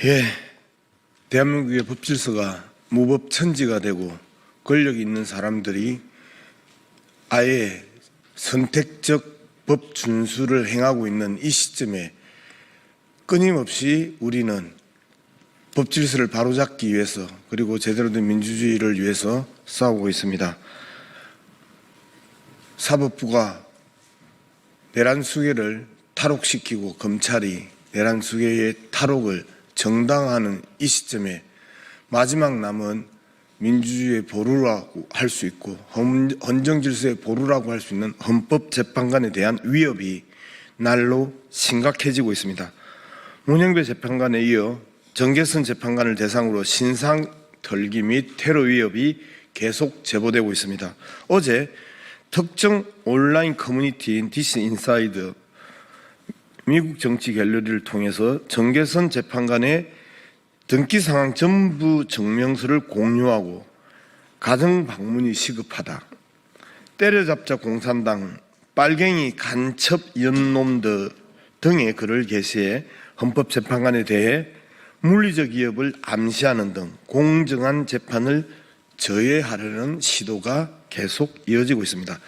예, 대한민국의 법질서가 무법천지가 되고 권력이 있는 사람들이 아예 선택적 법 준수를 행하고 있는 이 시점에 끊임없이 우리는 법질서를 바로잡기 위해서 그리고 제대로 된 민주주의를 위해서 싸우고 있습니다. 사법부가 내란수계를 탈옥시키고 검찰이 내란수계의 탈옥을 정당화하는 이 시점에 마지막 남은 민주주의의 보루라고 할 수 있고 헌정질서의 보루라고 할 수 있는 헌법재판관에 대한 위협이 날로 심각해지고 있습니다. 문영배 재판관에 이어 정계선 재판관을 대상으로 신상 털기 및 테러 위협이 계속 제보되고 있습니다. 어제 특정 온라인 커뮤니티인 디스인사이드 미국 정치 갤러리를 통해서 정계선 재판관의 등기 상황 전부 증명서를 공유하고 가정 방문이 시급하다. 때려잡자 공산당, 빨갱이 간첩 연놈들 등의 글을 게시해 헌법재판관에 대해 물리적 위협을 암시하는 등 공정한 재판을 저해하려는 시도가 계속 이어지고 있습니다.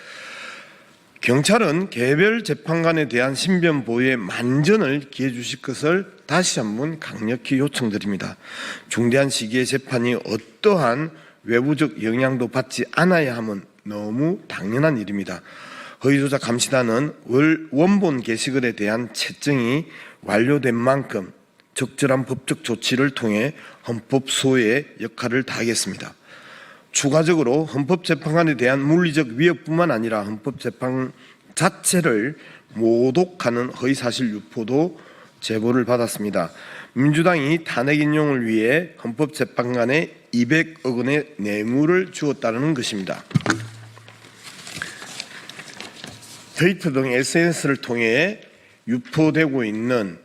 경찰은 개별 재판관에 대한 신변 보호에 만전을 기해 주실 것을 다시 한번 강력히 요청드립니다. 중대한 시기의 재판이 어떠한 외부적 영향도 받지 않아야 함은 너무 당연한 일입니다. 허위조작 감시단은 원본 게시글에 대한 채증이 완료된 만큼 적절한 법적 조치를 통해 헌법 소외의 역할을 다하겠습니다. 추가적으로 헌법재판관에 대한 물리적 위협뿐만 아니라 헌법재판 자체를 모독하는 허위사실 유포도 제보를 받았습니다. 민주당이 탄핵 인용을 위해 헌법재판관에 200억 원의 뇌물을 주었다는 것입니다. 트위터 등 SNS를 통해 유포되고 있는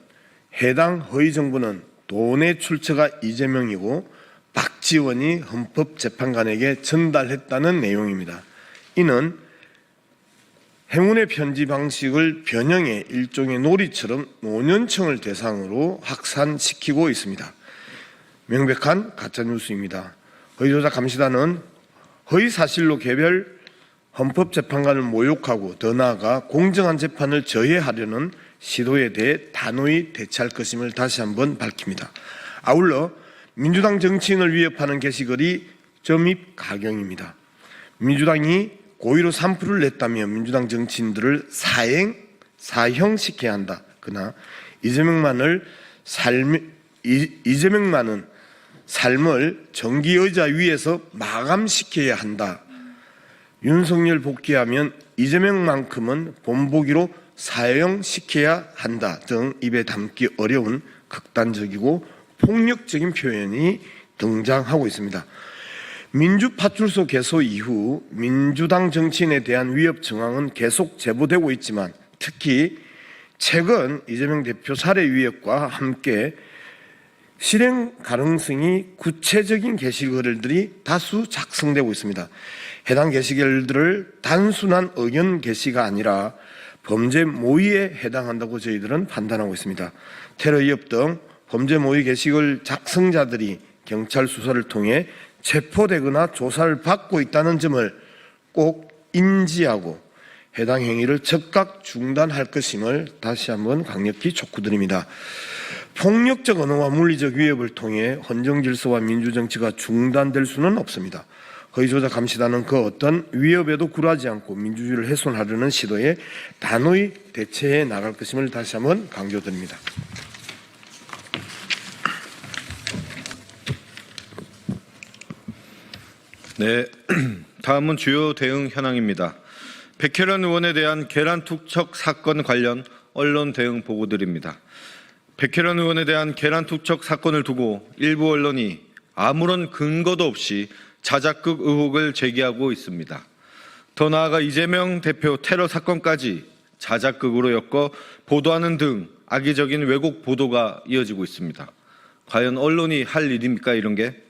해당 허위 정보는 돈의 출처가 이재명이고 박지원이 헌법재판관에게 전달했다는 내용입니다. 이는 행운의 편지 방식을 변형해 일종의 놀이처럼 노년층을 대상으로 확산시키고 있습니다. 명백한 가짜뉴스입니다. 허위조작 감시단은 허위사실로 개별 헌법재판관을 모욕하고 더 나아가 공정한 재판을 저해하려는 시도에 대해 단호히 대처할 것임을 다시 한번 밝힙니다. 아울러 민주당 정치인을 위협하는 게시글이 점입 가경입니다. 민주당이 고의로 산불을 냈다며 민주당 정치인들을 사형시켜야 한다. 그러나 이재명만은 삶을 정기의자 위에서 마감시켜야 한다. 윤석열 복귀하면 이재명만큼은 본보기로 사형시켜야 한다 등 입에 담기 어려운 극단적이고 폭력적인 표현이 등장하고 있습니다. 민주파출소 개소 이후 민주당 정치인에 대한 위협 정황은 계속 제보되고 있지만 특히 최근 이재명 대표 살해 위협과 함께 실행 가능성이 구체적인 게시글들이 다수 작성되고 있습니다. 해당 게시글들을 단순한 의견 게시가 아니라 범죄 모의에 해당한다고 저희들은 판단하고 있습니다. 테러 위협 등 범죄 모의 게시글 작성자들이 경찰 수사를 통해 체포되거나 조사를 받고 있다는 점을 꼭 인지하고 해당 행위를 즉각 중단할 것임을 다시 한번 강력히 촉구드립니다. 폭력적 언어와 물리적 위협을 통해 헌정질서와 민주정치가 중단될 수는 없습니다. 허위조작 감시단은 그 어떤 위협에도 굴하지 않고 민주주의를 훼손하려는 시도에 단호히 대처해 나갈 것임을 다시 한번 강조드립니다. 네, 다음은 주요 대응 현황입니다. 백혜련 의원에 대한 계란 투척 사건 관련 언론 대응 보고드립니다. 백혜련 의원에 대한 계란 투척 사건을 두고 일부 언론이 아무런 근거도 없이 자작극 의혹을 제기하고 있습니다. 더 나아가 이재명 대표 테러 사건까지 자작극으로 엮어 보도하는 등 악의적인 왜곡 보도가 이어지고 있습니다. 과연 언론이 할 일입니까, 이런 게?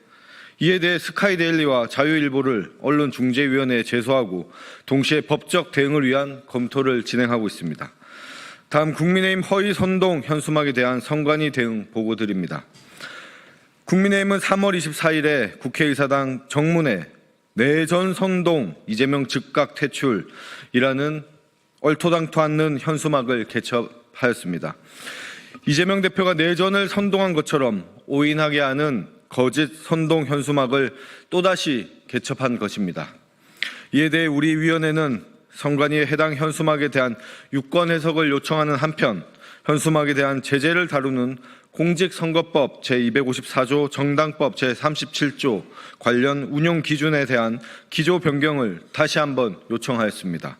이에 대해 스카이데일리와 자유일보를 언론중재위원회에 제소하고 동시에 법적 대응을 위한 검토를 진행하고 있습니다. 다음 국민의힘 허위 선동 현수막에 대한 선관위 대응 보고드립니다. 국민의힘은 3월 24일에 국회의사당 정문에 내전 선동 이재명 즉각 퇴출이라는 얼토당토 않는 현수막을 개첩하였습니다. 이재명 대표가 내전을 선동한 것처럼 오인하게 하는 거짓 선동 현수막을 또다시 개첩한 것입니다. 이에 대해 우리 위원회는 선관위에 해당 현수막에 대한 유권 해석을 요청하는 한편 현수막에 대한 제재를 다루는 공직선거법 제254조 정당법 제37조 관련 운용 기준에 대한 기조 변경을 다시 한번 요청하였습니다.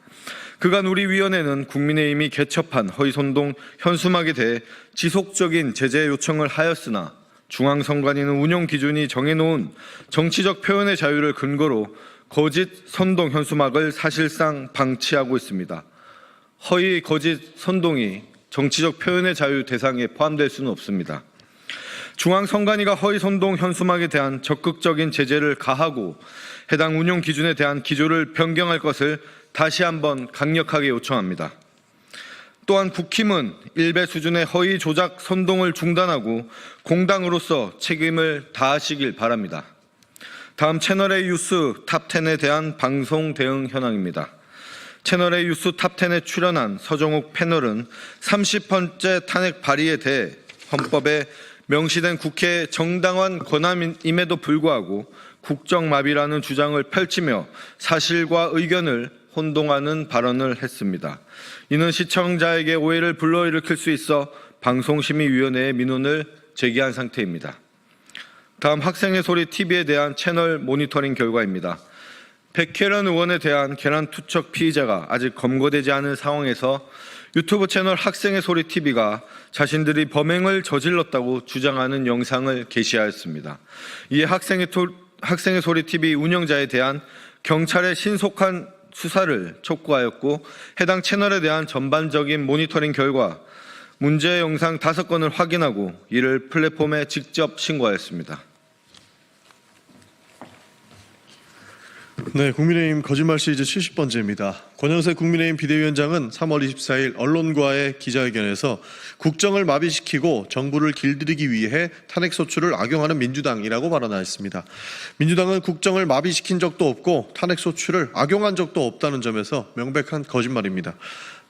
그간 우리 위원회는 국민의힘이 개첩한 허위선동 현수막에 대해 지속적인 제재 요청을 하였으나 중앙선관위는 운용 기준이 정해놓은 정치적 표현의 자유를 근거로 거짓 선동 현수막을 사실상 방치하고 있습니다. 허위 거짓 선동이 정치적 표현의 자유 대상에 포함될 수는 없습니다. 중앙선관위가 허위 선동 현수막에 대한 적극적인 제재를 가하고 해당 운용 기준에 대한 기조를 변경할 것을 다시 한번 강력하게 요청합니다. 또한 국힘은 일배 수준의 허위 조작 선동을 중단하고 공당으로서 책임을 다하시길 바랍니다. 다음 채널A 뉴스 탑10에 대한 방송 대응 현황입니다. 채널A 뉴스 탑10에 출연한 서정욱 패널은 30번째 탄핵 발의에 대해 헌법에 명시된 국회의 정당한 권한임에도 불구하고 국정마비라는 주장을 펼치며 사실과 의견을 혼동하는 발언을 했습니다. 이는 시청자에게 오해를 불러일으킬 수 있어 방송심의위원회에 민원을 제기한 상태입니다. 다음 학생의 소리 TV에 대한 채널 모니터링 결과입니다. 백혜련 의원에 대한 계란 투척 피의자가 아직 검거되지 않은 상황에서 유튜브 채널 학생의 소리 TV가 자신들이 범행을 저질렀다고 주장하는 영상을 게시하였습니다. 이에 학생의 소리 TV 운영자에 대한 경찰의 신속한 수사를 촉구하였고 해당 채널에 대한 전반적인 모니터링 결과 문제 영상 5건을 확인하고 이를 플랫폼에 직접 신고하였습니다. 네, 국민의힘 거짓말 시리즈 70번째입니다. 권영세 국민의힘 비대위원장은 3월 24일 언론과의 기자회견에서 국정을 마비시키고 정부를 길들이기 위해 탄핵소추를 악용하는 민주당이라고 발언하였습니다. 민주당은 국정을 마비시킨 적도 없고 탄핵소추를 악용한 적도 없다는 점에서 명백한 거짓말입니다.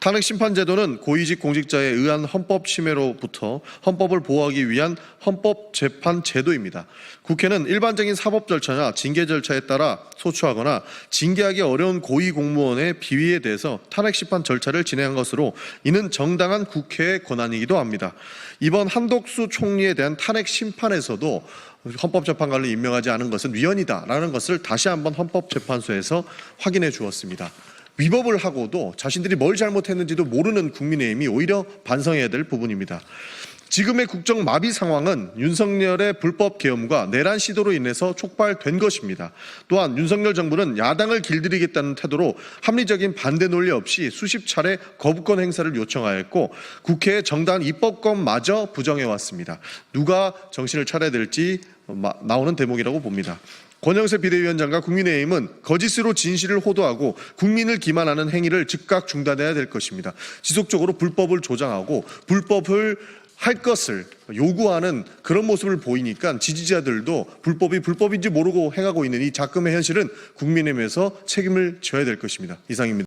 탄핵심판제도는 고위직 공직자에 의한 헌법 침해로부터 헌법을 보호하기 위한 헌법재판제도입니다. 국회는 일반적인 사법 절차나 징계 절차에 따라 소추하거나 징계하기 어려운 고위공무원의 비위에 대해서 탄핵심판 절차를 진행한 것으로 이는 정당한 국회의 권한이기도 합니다. 이번 한덕수 총리에 대한 탄핵심판에서도 헌법재판관을 임명하지 않은 것은 위헌이다라는 것을 다시 한번 헌법재판소에서 확인해 주었습니다. 위법을 하고도 자신들이 뭘 잘못했는지도 모르는 국민의힘이 오히려 반성해야 될 부분입니다. 지금의 국정 마비 상황은 윤석열의 불법 계엄과 내란 시도로 인해서 촉발된 것입니다. 또한 윤석열 정부는 야당을 길들이겠다는 태도로 합리적인 반대 논리 없이 수십 차례 거부권 행사를 요청하였고 국회의 정당한 입법권마저 부정해왔습니다. 누가 정신을 차려야 될지 나오는 대목이라고 봅니다. 권영세 비대위원장과 국민의힘은 거짓으로 진실을 호도하고 국민을 기만하는 행위를 즉각 중단해야 될 것입니다. 지속적으로 불법을 조장하고 불법을 할 것을 요구하는 그런 모습을 보이니까 지지자들도 불법이 불법인지 모르고 행하고 있는 이 작금의 현실은 국민의힘에서 책임을 져야 될 것입니다. 이상입니다.